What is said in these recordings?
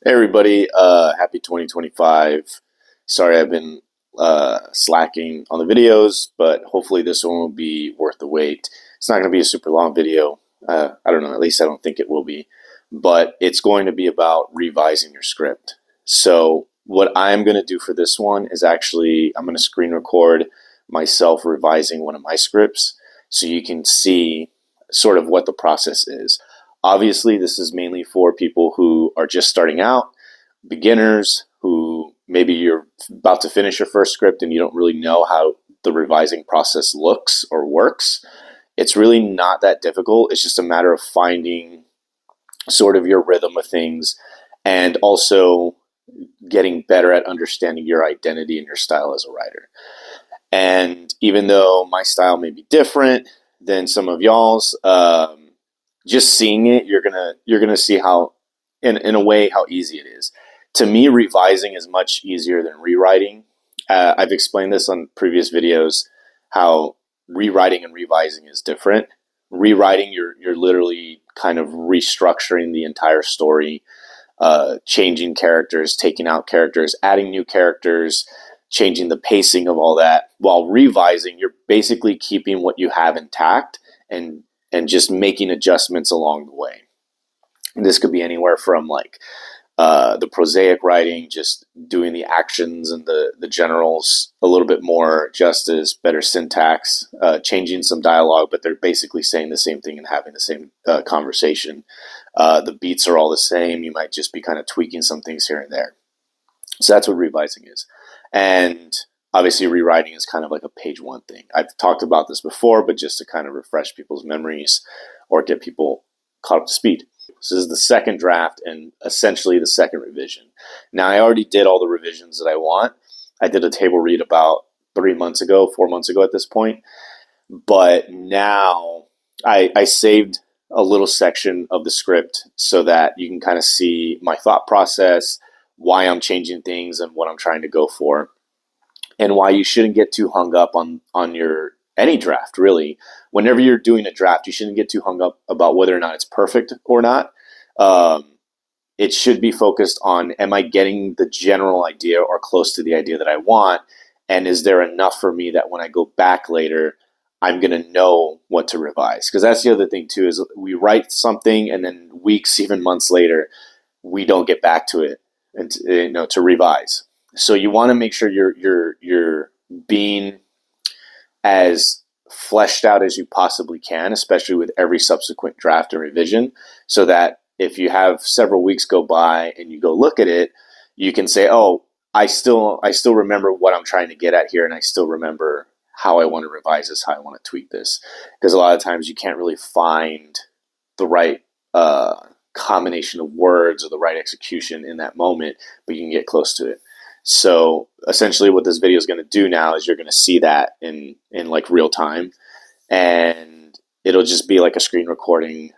Hey everybody, happy 2025. Sorry I've been slacking on the videos, but hopefully this one will be worth the wait. It's not going to be a super long video. I don't know, at least I don't think it will be, but it's going to be about revising your script. So what I'm going to do for this one is actually I'm going to screen record myself revising one of my scripts so you can see sort of what the process is. Obviously, this is mainly for people who are just starting out, beginners who maybe you're about to finish your first script and you don't really know how the revising process looks or works. It's really not that difficult. It's just a matter of finding sort of your rhythm of things and also getting better at understanding your identity and your style as a writer. And even though my style may be different than some of y'all's, just seeing it, you're gonna see how, in a way, how easy it is. To me, revising is much easier than rewriting. I've explained this on previous videos how rewriting and revising is different. Rewriting, you're literally kind of restructuring the entire story, changing characters, taking out characters, adding new characters, changing the pacing of all that. While revising, you're basically keeping what you have intact and just making adjustments along the way. And this could be anywhere from like the prosaic writing, just doing the actions and the generals a little bit more justice, better syntax, changing some dialogue, but they're basically saying the same thing and having the same conversation. The beats are all the same. You might just be kind of tweaking some things here and there. So that's what revising is. And obviously, rewriting is kind of like a page one thing. I've talked about this before, but just to kind of refresh people's memories or get people caught up to speed. This is the second draft and essentially the second revision. Now, I already did all the revisions that I want. I did a table read about 3 months ago, 4 months ago at this point. But now I saved a little section of the script so that you can kind of see my thought process, why I'm changing things and what I'm trying to go for, and why you shouldn't get too hung up on your any draft really. Whenever you're doing a draft, you shouldn't get too hung up about whether or not it's perfect or not. Um, it should be focused on, am I getting the general idea or close to the idea that I want, and is there enough for me that when I go back later I'm going to know what to revise? Because that's the other thing too, is we write something and then weeks, even months later, we don't get back to it and to revise. So you want to make sure you're being as fleshed out as you possibly can, especially with every subsequent draft and revision, so that if you have several weeks go by and you go look at it, you can say, "Oh, I still remember what I'm trying to get at here, and I still remember how I want to revise this, how I want to tweak this." Because a lot of times you can't really find the right combination of words or the right execution in that moment, but you can get close to it. So essentially, what this video is going to do now is you're going to see that in like real time, and it'll just be like a screen recording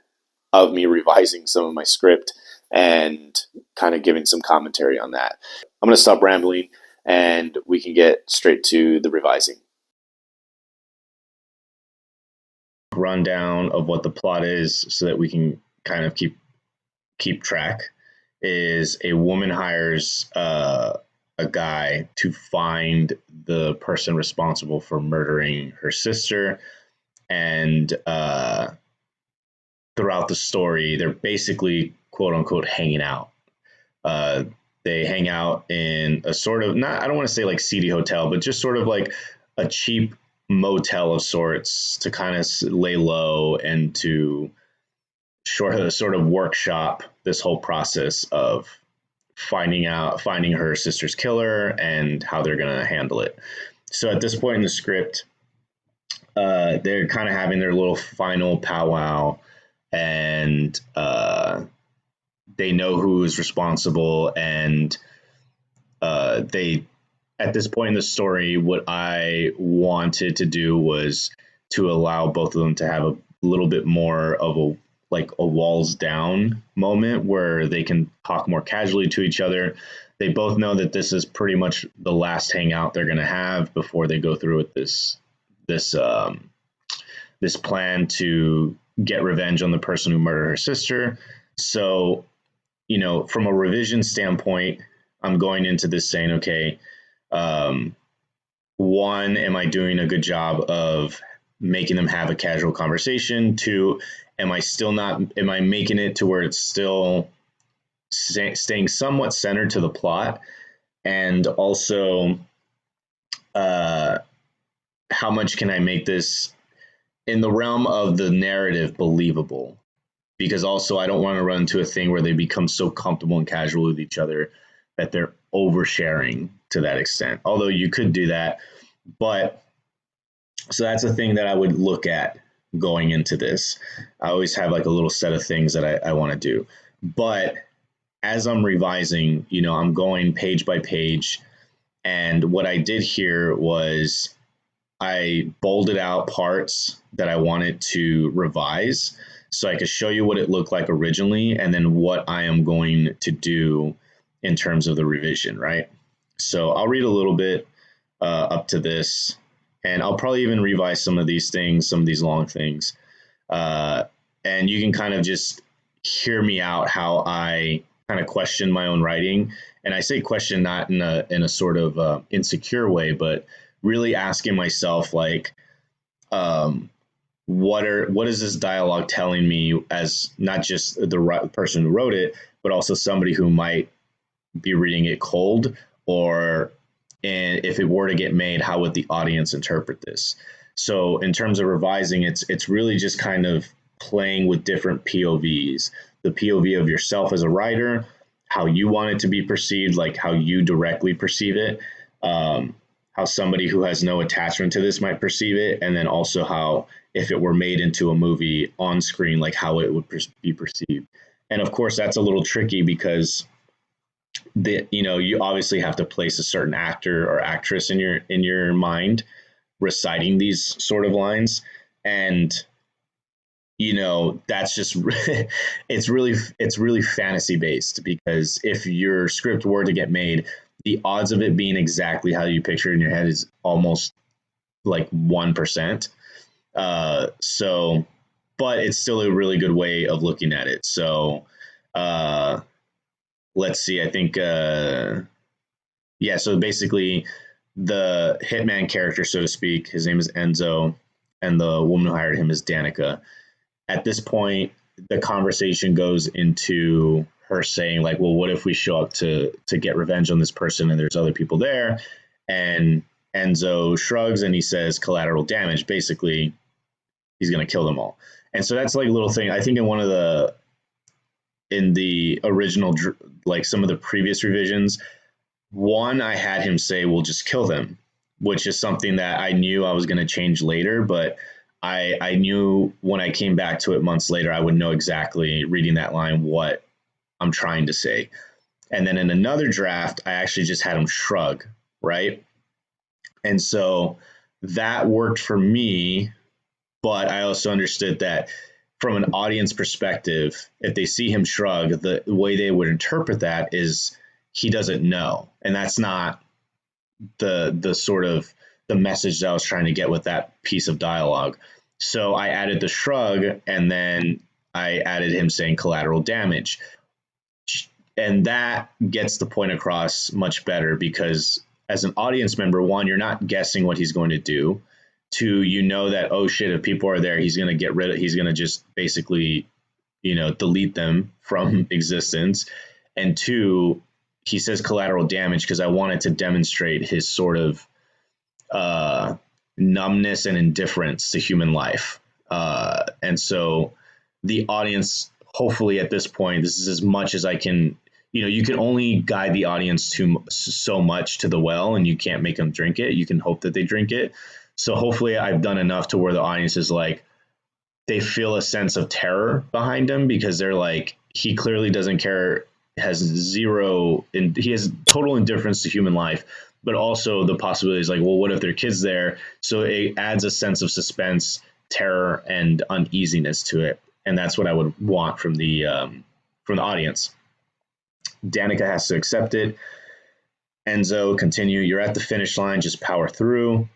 of me revising some of my script and kind of giving some commentary on that. I'm going to stop rambling, and we can get straight to the revising. Rundown of what the plot is so that we can kind of keep track is a woman hires a guy to find the person responsible for murdering her sister, and throughout the story they're basically quote unquote hanging out. uh, they hang out in a sort of, not, I don't want to say like seedy hotel, but just sort of like a cheap motel of sorts to kind of lay low and to sort of workshop this whole process of finding her sister's killer and how they're going to handle it. So at this point in the script, they're kind of having their little final powwow, and they know who is responsible, and they at this point in the story, what I wanted to do was to allow both of them to have a little bit more of a like a walls down moment where they can talk more casually to each other. They both know that this is pretty much the last hangout they're going to have before they go through with this this plan to get revenge on the person who murdered her sister. So from a revision standpoint, I'm going into this saying, okay, um, one, am I doing a good job of making them have a casual conversation? Two, am I making it to where it's still staying somewhat centered to the plot? And also, uh, how much can I make this in the realm of the narrative believable? Because also, I don't want to run into a thing where they become so comfortable and casual with each other that they're oversharing to that extent. Although you could do that, but so that's a thing that I would look at going into this. I always have like a little set of things that I want to do. But as I'm revising, I'm going page by page. And what I did here was I bolded out parts that I wanted to revise so I could show you what it looked like originally and then what I am going to do in terms of the revision, right? So I'll read a little bit up to this, and I'll probably even revise some of these things, some of these long things. Uh, and you can kind of just hear me out how I kind of question my own writing. And I say question not in a sort of insecure way, but really asking myself like, um, what is this dialogue telling me as not just the person who wrote it, but also somebody who might be reading it cold, or and if it were to get made, how would the audience interpret this? So in terms of revising, it's really just kind of playing with different POVs, the POV of yourself as a writer, how you want it to be perceived, like how you directly perceive it, how somebody who has no attachment to this might perceive it, and then also how if it were made into a movie on screen, like how it would be perceived. And of course, that's a little tricky because you obviously have to place a certain actor or actress in your mind reciting these sort of lines, and that's just it's really fantasy based, because if your script were to get made, the odds of it being exactly how you picture it in your head is almost like 1%. So but it's still a really good way of looking at it. So uh let's see, I think yeah, so basically the hitman character, so to speak, his name is Enzo, and the woman who hired him is Danica. At this point, the conversation goes into her saying like, well, what if we show up to get revenge on this person and there's other people there? And Enzo shrugs and he says collateral damage. Basically, he's going to kill them all. And so that's like a little thing. I think in the original, like some of the previous revisions, one, I had him say, we'll just kill them, which is something that I knew I was going to change later, but I knew when I came back to it months later, I would know exactly reading that line what I'm trying to say. And then in another draft, I actually just had him shrug, right? And so that worked for me, but I also understood that from an audience perspective, if they see him shrug, the way they would interpret that is he doesn't know. And that's not the sort of the message that I was trying to get with that piece of dialogue. So I added the shrug, and then I added him saying collateral damage. And that gets the point across much better because as an audience member, one, you're not guessing what he's going to do. Two, that, oh shit, if people are there, he's going to he's going to just basically, delete them from existence. And two, he says collateral damage because I wanted to demonstrate his sort of numbness and indifference to human life. And so the audience, hopefully at this point, this is as much as I can. You can only guide the audience to so much to the well, and you can't make them drink it. You can hope that they drink it. So hopefully I've done enough to where the audience is like, they feel a sense of terror behind him because they're like, he clearly doesn't care, has zero, and he has total indifference to human life, but also the possibility is like, well, what if there are kids there? So it adds a sense of suspense, terror, and uneasiness to it. And that's what I would want from the audience. Danica has to accept it. Enzo, continue. You're at the finish line. Just power through.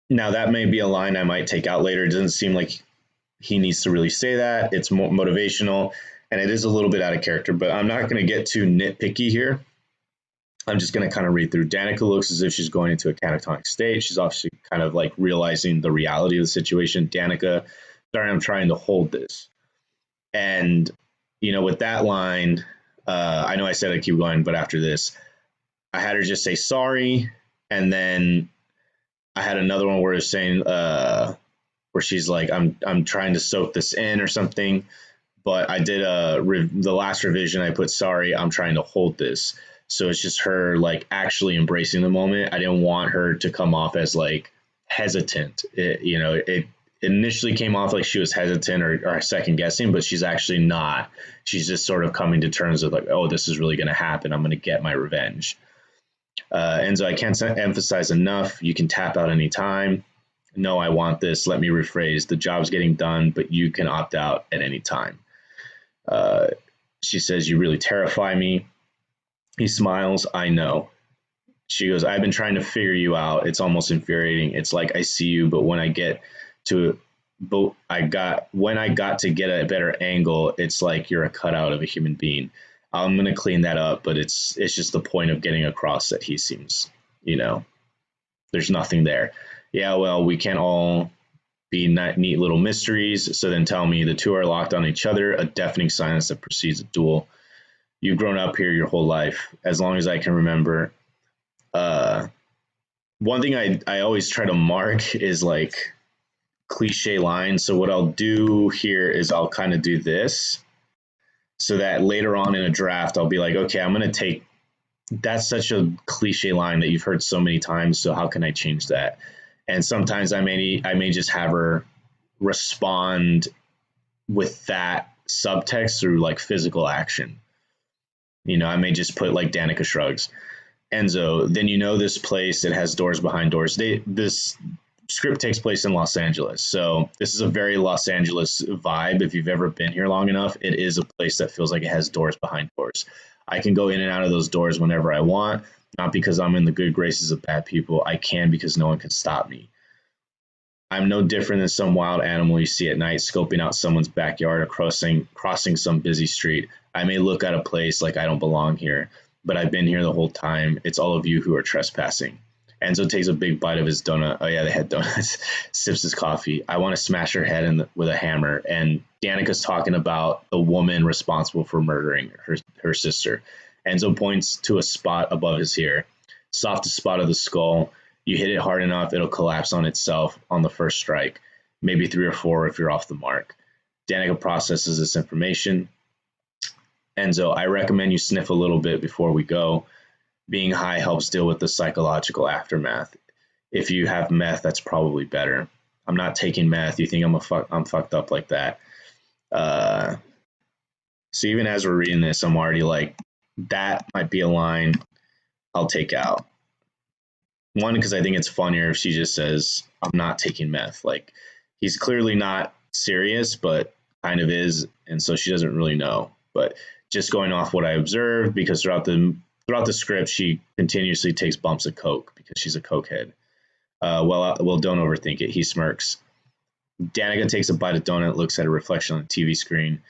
Now, that may be a line I might take out later. It doesn't seem like he needs to really say that. It's more motivational. and it is a little bit out of character, but I'm not going to get too nitpicky here. I'm just going to kind of read through. Danica looks as if she's going into a catatonic state. She's obviously kind of like realizing the reality of the situation. Danica, sorry, I'm trying to hold this. And, with that line, I know I said I'd keep going, but after this, I had her just say sorry. And then I had another one where it's saying, where she's like, I'm trying to soak this in or something. But I did the last revision. I put sorry. I'm trying to hold this. So it's just her like actually embracing the moment. I didn't want her to come off as like hesitant. It initially came off like she was hesitant or second guessing, but she's actually not. She's just sort of coming to terms with like, oh, this is really going to happen. I'm going to get my revenge. Enzo, I can't emphasize enough. You can tap out anytime. No, I want this. Let me rephrase. The job's getting done, but you can opt out at any time. She says, you really terrify me. He smiles. I know. She goes, I've been trying to figure you out. It's almost infuriating. It's like I see you, but when I got to get a better angle, it's like you're a cutout of a human being. I'm gonna clean that up, but it's just the point of getting across that he seems, there's nothing there. Yeah, well, we can't all be neat little mysteries. So then tell me the two are locked on each other, a deafening silence that precedes a duel. You've grown up here your whole life, as long as I can remember. One thing I always try to mark is like cliche lines. So what I'll do here is I'll kind of do this so that later on in a draft, I'll be like, okay, I'm going to take that's such a cliche line that you've heard so many times. So how can I change that? And sometimes I may just have her respond with that subtext through like physical action. I may just put like Danica shrugs. Enzo, then this place, it has doors behind doors. This script takes place in Los Angeles. So this is a very Los Angeles vibe. If you've ever been here long enough, it is a place that feels like it has doors behind doors. I can go in and out of those doors whenever I want, not because I'm in the good graces of bad people. I can because no one can stop me. I'm no different than some wild animal you see at night scoping out someone's backyard or crossing some busy street. I may look at a place like I don't belong here, but I've been here the whole time. It's all of you who are trespassing. Enzo takes a big bite of his donut. Oh, yeah, they had donuts. Sips his coffee. I want to smash her head with a hammer. And Danica's talking about the woman responsible for murdering her sister. Enzo points to a spot above his ear. Softest spot of the skull. You hit it hard enough, it'll collapse on itself on the first strike. Maybe 3 or 4 if you're off the mark. Danica processes this information. Enzo, I recommend you sniff a little bit before we go. Being high helps deal with the psychological aftermath. If you have meth, that's probably better. I'm not taking meth. You think I'm fucked up like that? So even as we're reading this, I'm already like, that might be a line I'll take out. One, because I think it's funnier if she just says, I'm not taking meth. Like, he's clearly not serious, but kind of is. And so she doesn't really know. But just going off what I observed, because throughout the script, she continuously takes bumps of coke because she's a cokehead. Well, don't overthink it. He smirks. Danica takes a bite of donut, looks at a reflection on the TV screen.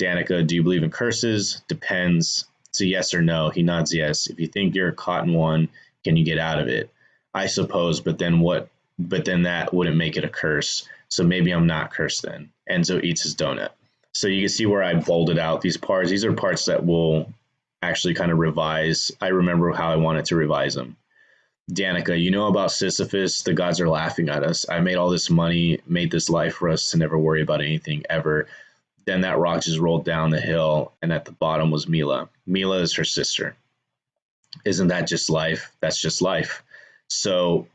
Danica, do you believe in curses? Depends. It's a yes or no. He nods yes. If you think you're caught in one, can you get out of it? I suppose, but then what? But then that wouldn't make it a curse. So maybe I'm not cursed then. Enzo eats his donut. So you can see where I bolded out these parts. These are parts that will actually kind of revise. I remember how I wanted to revise them. Danica, you know about Sisyphus? The gods are laughing at us. I made all this money, made this life for us to never worry about anything ever. Then that rock just rolled down the hill, and at the bottom was Mila. Mila is her sister. Isn't that just life? That's just life. So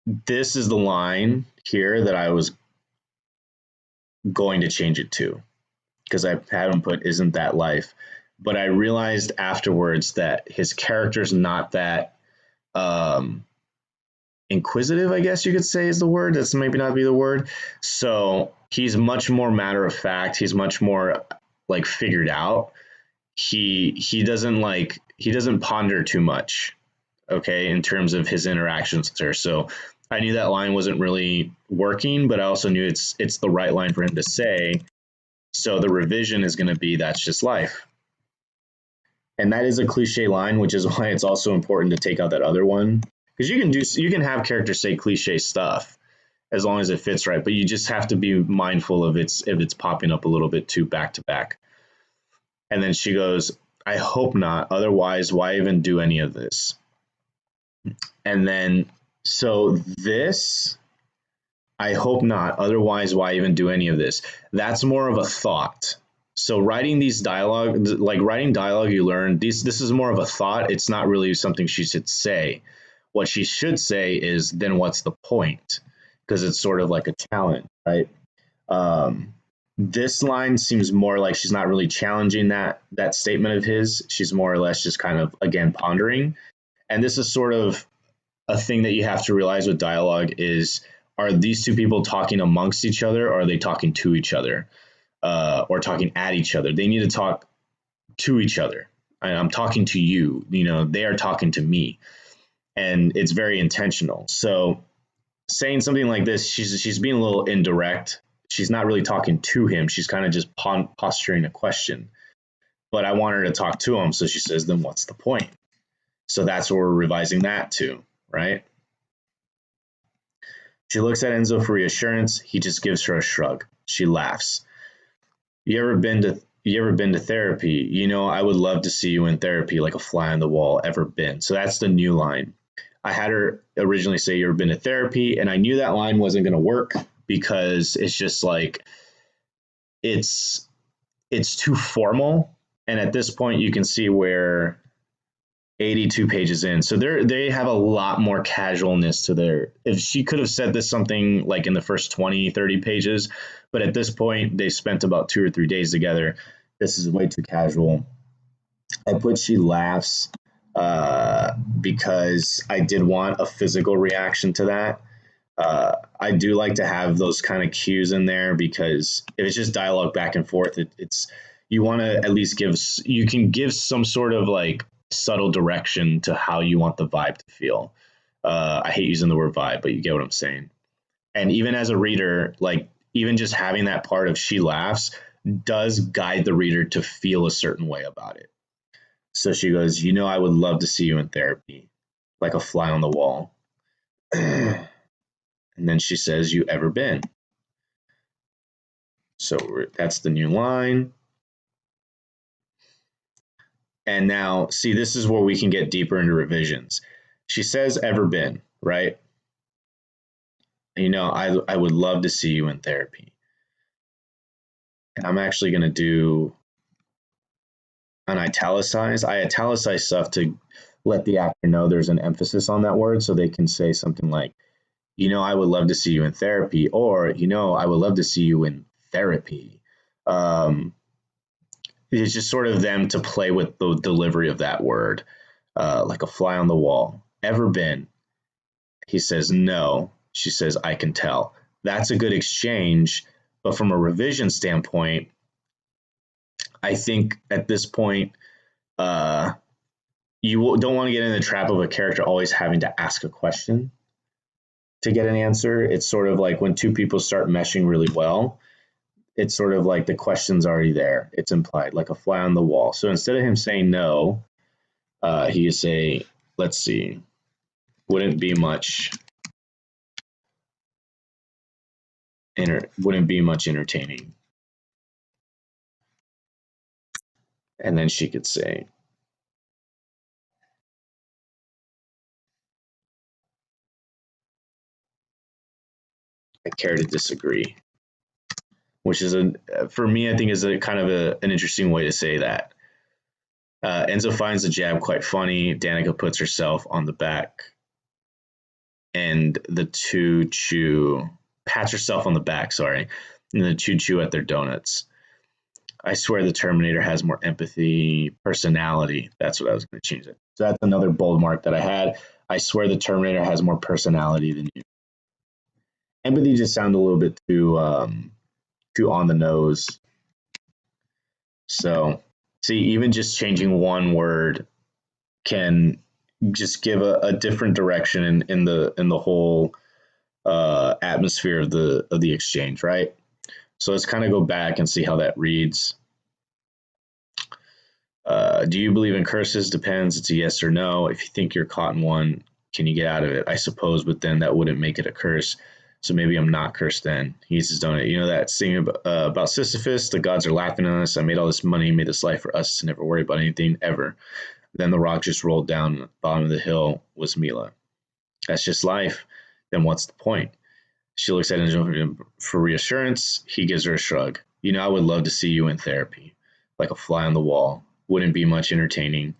this is the line here that I was going to change it to, because I had him put, isn't that life? But I realized afterwards that his character's not that inquisitive, I guess you could say is the word. That's maybe not be the word. So he's much more matter of fact. He's much more like figured out. He doesn't ponder too much, okay, in terms of his interactions with her. So I knew that line wasn't really working, but I also knew it's the right line for him to say. So the revision is going to be that's just life. And that is a cliche line, which is why it's also important to take out that other one. Because you can have characters say cliche stuff as long as it fits right, but you just have to be mindful of its if it's popping up a little bit too back to back. And then she goes, I hope not. Otherwise, why even do any of this? And then, so this, I hope not. Otherwise, why even do any of this? That's more of a thought. So writing these dialogue, like writing dialogue, you learn this is more of a thought. It's not really something she should say. What she should say is, then what's the point? Because it's sort of like a challenge, right? Um, this line seems more like she's not really challenging that statement of his. She's more or less just kind of again pondering. And this is sort of a thing that you have to realize with dialogue is, are these two people talking amongst each other, or are they talking to each other, or talking at each other? They need to talk to each other. I'm talking to you. You know, they are talking to me, and it's very intentional. So saying something like this, she's being a little indirect. She's not really talking to him. She's kind of just posturing a question. But I want her to talk to him, so she says, "Then what's the point?" So that's what we're revising that to, right? She looks at Enzo for reassurance. He just gives her a shrug. She laughs. You ever been to therapy? You know, I would love to see you in therapy like a fly on the wall. Ever been? So that's the new line. I had her originally say you ever been to therapy, and I knew that line wasn't going to work because it's just like it's it's too formal. And at this point, you can see where 82 pages in. So they have a lot more casualness to their. If she could have said this something like in the first 20, 30 pages, but at this point, they spent about 2 or 3 days together. This is way too casual. I put she laughs because I did want a physical reaction to that. I do like to have those kind of cues in there because if it's just dialogue back and forth, it's you want to at least you can give some sort of like subtle direction to how you want the vibe to feel. I hate using the word vibe, but you get what I'm saying. And even as a reader, like even just having that part of she laughs does guide the reader to feel a certain way about it. So she goes, you know, I would love to see you in therapy, like a fly on the wall. And then she says, you ever been? So that's the new line. And now, see, this is where we can get deeper into revisions. She says, ever been, right? You know, I would love to see you in therapy. And I'm actually going to do an italicize. I italicize stuff to let the actor know there's an emphasis on that word so they can say something like, you know, I would love to see you in therapy, or, you know, I would love to see you in therapy. Um, it's just sort of them to play with the delivery of that word, like a fly on the wall. Ever been? He says, no. She says, I can tell. That's a good exchange. But from a revision standpoint, I think at this point, you don't want to get in the trap of a character always having to ask a question to get an answer. It's sort of like when two people start meshing really well, it's sort of like the question's already there. It's implied, like a fly on the wall. So instead of him saying no, he could say, let's see, wouldn't be much wouldn't be much entertaining. And then she could say, I care to disagree, which is for me, I think is a kind of an interesting way to say that. Enzo finds the jab quite funny. Danica puts herself on the back, and the two pats herself on the back, sorry, and the two chew at their donuts. I swear the Terminator has more empathy, personality. That's what I was going to change it. So that's another bold mark that I had. I swear the Terminator has more personality than you. Empathy just sounded a little bit too on the nose. So see, even just changing one word can just give a different direction in the whole atmosphere of the exchange, right? So let's kind of go back and see how that reads. Do you believe in curses? Depends. It's a yes or no. If you think you're caught in one, can you get out of it? I suppose, but then that wouldn't make it a curse. So maybe I'm not cursed then. He eats his donut. You know that thing about Sisyphus? The gods are laughing at us. I made all this money, made this life for us to never worry about anything ever. Then the rock just rolled down. At the bottom of the hill was Mila. That's just life. Then what's the point? She looks at him for reassurance. He gives her a shrug. You know, I would love to see you in therapy, like a fly on the wall. Wouldn't be much entertaining.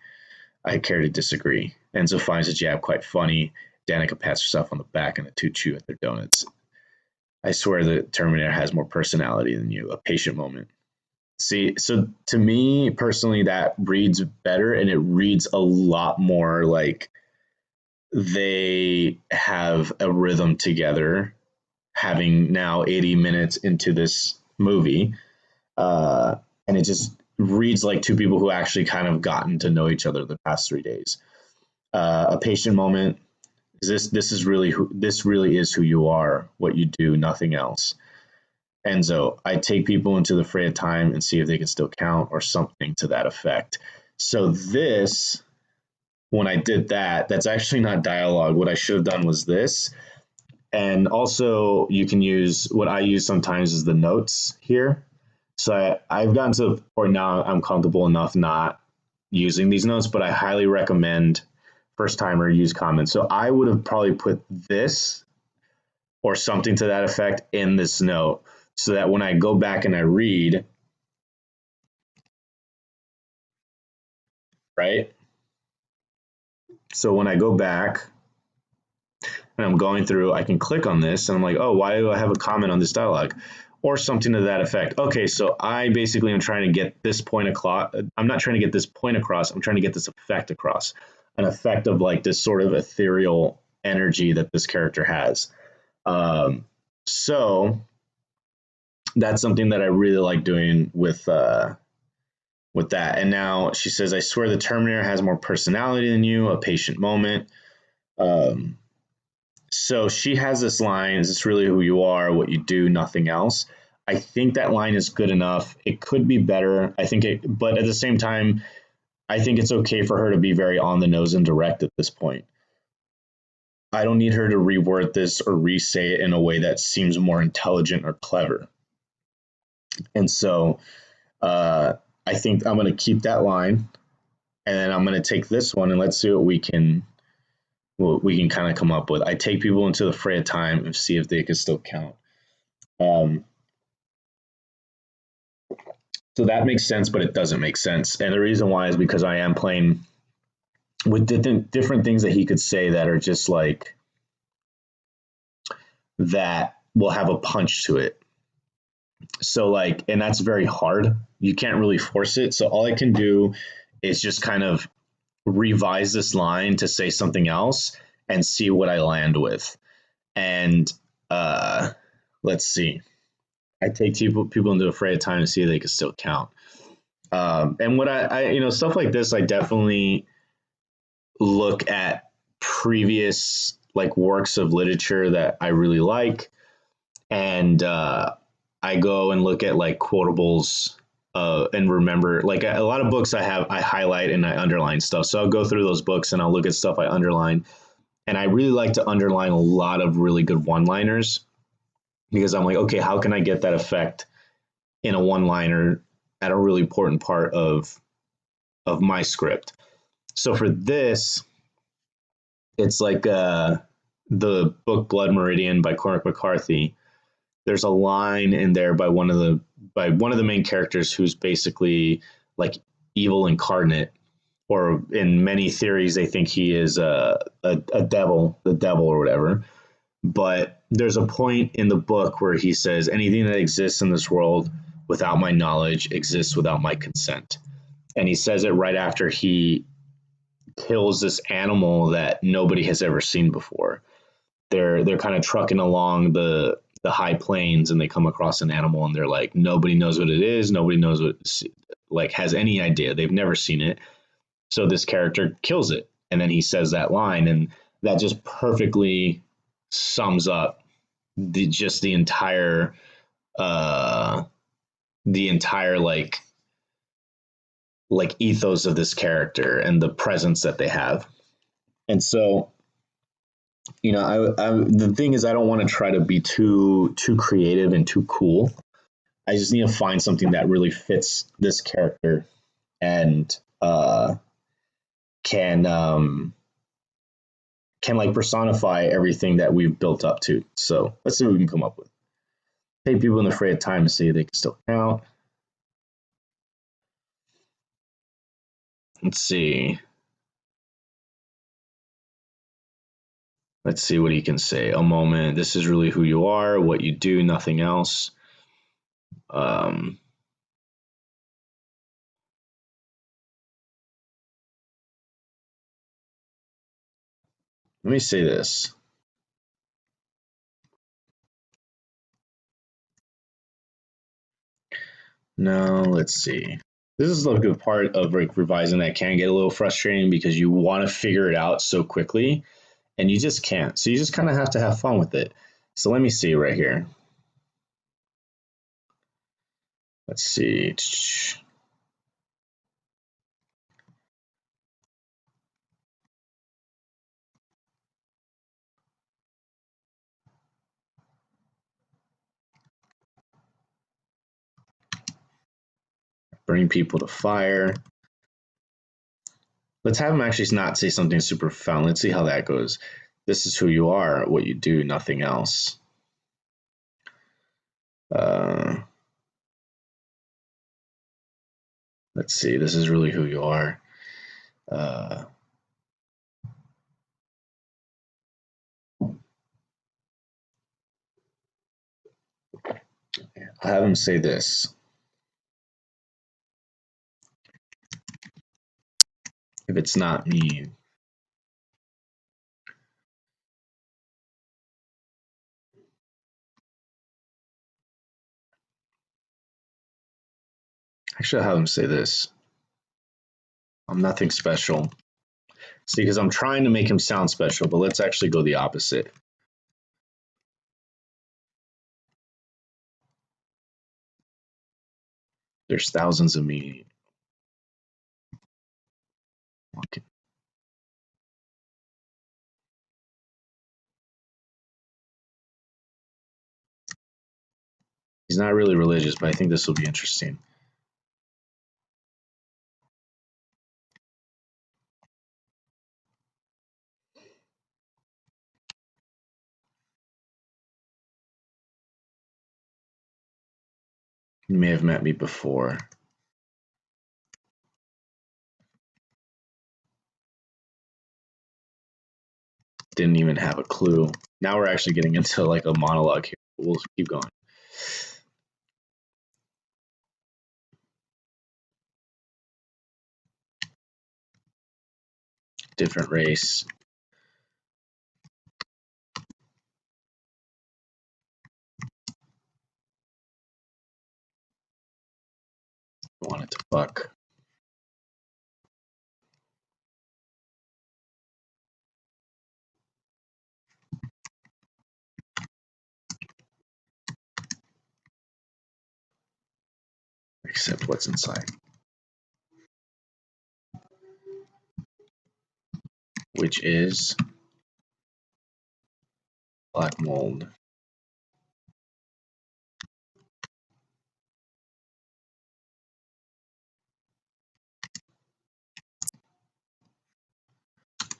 I care to disagree. Enzo finds the jab quite funny. Danica pats herself on the back and the two chew at their donuts. I swear the Terminator has more personality than you. A patient moment. See, so to me personally, that reads better and it reads a lot more like they have a rhythm together, having now 80 minutes into this movie. And it just reads like two people who actually kind of gotten to know each other the past 3 days. A patient moment. This really is who you are, what you do, nothing else. Enzo, I take people into the fray of time and see if they can still count, or something to that effect. So this, when I did that, that's actually not dialogue. What I should have done was this. And also you can use what I use sometimes is the notes here. So I've gotten to the point now I'm comfortable enough not using these notes, but I highly recommend first timer use comments. So I would have probably put this or something to that effect in this note so that when I go back and I read, right? So when I go back and I'm going through, I can click on this and I'm like, oh, why do I have a comment on this dialogue? Or something to that effect. Okay, so I basically am trying to get this point across. I'm not trying to get this point across. I'm trying to get this effect across. An effect of like this sort of ethereal energy that this character has. So that's something that I really like doing with that. And now she says, I swear the Terminator has more personality than you, a patient moment. So she has this line, is this really who you are, what you do, nothing else? I think that line is good enough. It could be better. But at the same time, I think it's okay for her to be very on the nose and direct at this point. I don't need her to reword this or re-say it in a way that seems more intelligent or clever. And so I think I'm going to keep that line, and then I'm going to take this one and let's see what we can kind of come up with. I take people into the fray of time and see if they can still count. So that makes sense, but it doesn't make sense. And the reason why is because I am playing with different things that he could say that are just like, that will have a punch to it. So like, and that's very hard. You can't really force it. So all I can do is just kind of revise this line to say something else and see what I land with. And let's see. I take people into a fray of time to see if they can still count. And what I stuff like this, I definitely look at previous like works of literature that I really like, and I go and look at like quotables and remember, like a lot of books I highlight and I underline stuff. So I'll go through those books and I'll look at stuff I underline, and I really like to underline a lot of really good one-liners, because I'm like, okay, how can I get that effect in a one-liner at a really important part of my script? So for this, it's like the book Blood Meridian by Cormac McCarthy. There's a line in there by one of the main characters who's basically like evil incarnate, or in many theories they think he is a devil, the devil or whatever. But there's a point in the book where he says, anything that exists in this world without my knowledge exists without my consent. And he says it right after he kills this animal that nobody has ever seen before. They're kind of trucking along the high plains, and they come across an animal, and they're like, nobody knows what it is. Nobody knows has any idea. They've never seen it. So this character kills it. And then he says that line, and that just perfectly sums up the entire the entire like ethos of this character and the presence that they have. And so, the thing is, I don't want to try to be too creative and too cool. I just need to find something that really fits this character and can like personify everything that we've built up to. So let's see what we can come up with. Pay people in the fray of time to see if they can still count. Let's see. Let's see what he can say. A moment. This is really who you are, what you do, nothing else. Let me say this. No, let's see. This is a good part of like revising that can get a little frustrating because you want to figure it out so quickly and you just can't. So you just kind of have to have fun with it. So let me see right here. Let's see. Bring people to fire. Let's have him actually not say something super profound. Let's see how that goes. This is who you are, what you do, nothing else. Let's see. This is really who you are. I'll have him say this. If it's not me. Actually, I'll have him say this. I'm nothing special. See, because I'm trying to make him sound special, but let's actually go the opposite. There's thousands of me. Okay. He's not really religious, but I think this will be interesting. You may have met me before. Didn't even have a clue. Now we're actually getting into like a monologue here. We'll keep going. Different race. Wanted to fuck. Accept what's inside. Which is black mold.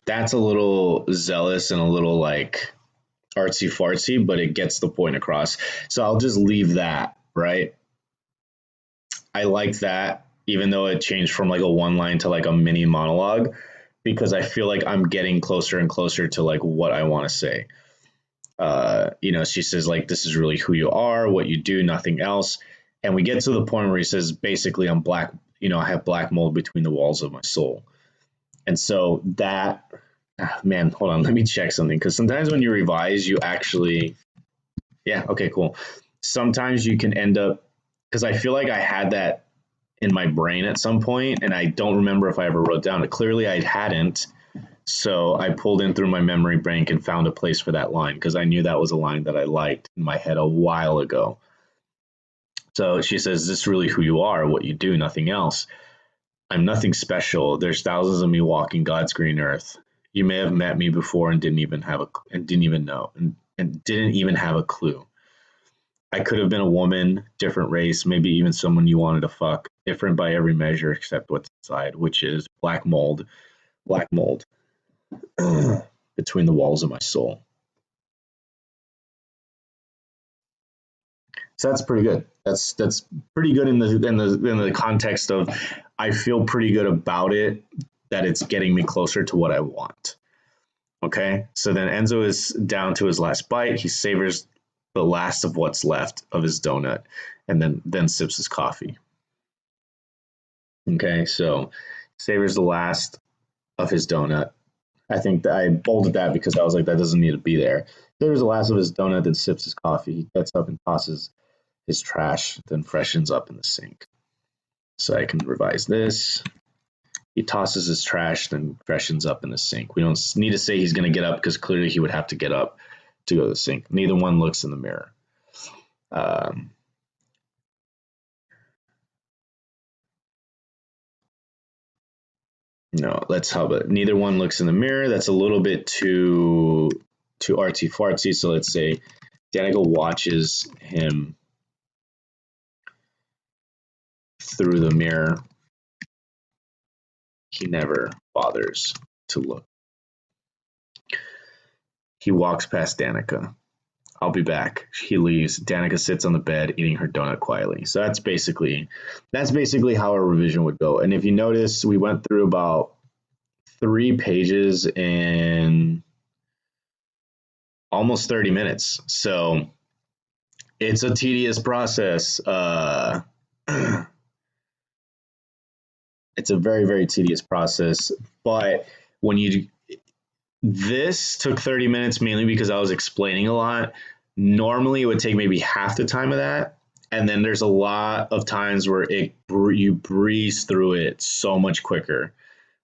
That's a little zealous and a little like artsy fartsy, but it gets the point across. So I'll just leave that, right? I like that, even though it changed from like a one line to like a mini monologue, because I feel like I'm getting closer and closer to like what I want to say. She says like, this is really who you are, what you do, nothing else. And we get to the point where he says, basically, I'm black, I have black mold between the walls of my soul. And so that, man, hold on, let me check something. Because sometimes when you revise, you actually, yeah, okay, cool. Sometimes you can end up, because I feel like I had that in my brain at some point, and I don't remember if I ever wrote down it. Clearly, I hadn't. So I pulled in through my memory bank and found a place for that line because I knew that was a line that I liked in my head a while ago. So she says, "Is this really who you are, what you do, nothing else? I'm nothing special. There's thousands of me walking God's green earth. You may have met me before and didn't even know and didn't even have a clue. I could have been a woman, different race, maybe even someone you wanted to fuck, different by every measure except what's inside, which is black mold between the walls of my soul." So that's pretty good. That's pretty good in the context of I feel pretty good about it, that it's getting me closer to what I want. Okay, so then Enzo is down to his last bite. He savors the last of what's left of his donut, and then sips his coffee. Okay, so savors the last of his donut. I think that I bolded that because I was like, that doesn't need to be there. Savors the last of his donut, then sips his coffee. He gets up and tosses his trash, then freshens up in the sink. So I can revise this. He tosses his trash, then freshens up in the sink. We don't need to say he's going to get up because clearly he would have to get up to go to the sink. Neither one looks in the mirror. No, let's help it. Neither one looks in the mirror. That's a little bit too artsy fartsy. So let's say Danica watches him through the mirror. He never bothers to look. He walks past Danica. I'll be back. He leaves. Danica sits on the bed eating her donut quietly. So that's basically how a revision would go. And if you notice, we went through about 3 pages in almost 30 minutes. So it's a tedious process. It's a very, very tedious process. But this took 30 minutes mainly because I was explaining a lot. Normally, it would take maybe half the time of that. And then there's a lot of times where you breeze through it so much quicker,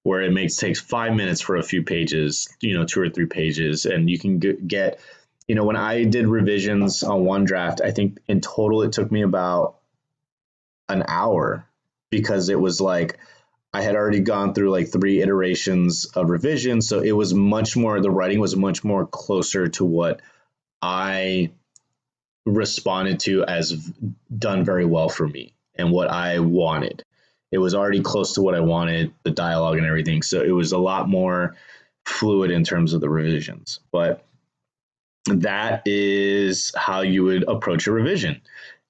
where it takes 5 minutes for a few pages, 2 or 3 pages, and you can get, when I did revisions on one draft, I think in total it took me about an hour because it was like I had already gone through like 3 iterations of revision, so it was the writing was much more closer to what I responded to as done very well for me and what I wanted. It was already close to what I wanted, the dialogue and everything. So it was a lot more fluid in terms of the revisions. But that is how you would approach a revision.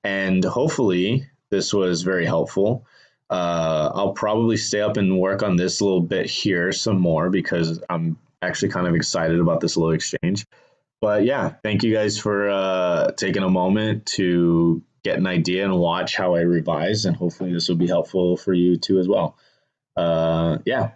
And hopefully this was very helpful. I'll probably stay up and work on this a little bit here some more because I'm actually kind of excited about this little exchange. But yeah, thank you guys for taking a moment to get an idea and watch how I revise. And hopefully this will be helpful for you too as well. Yeah,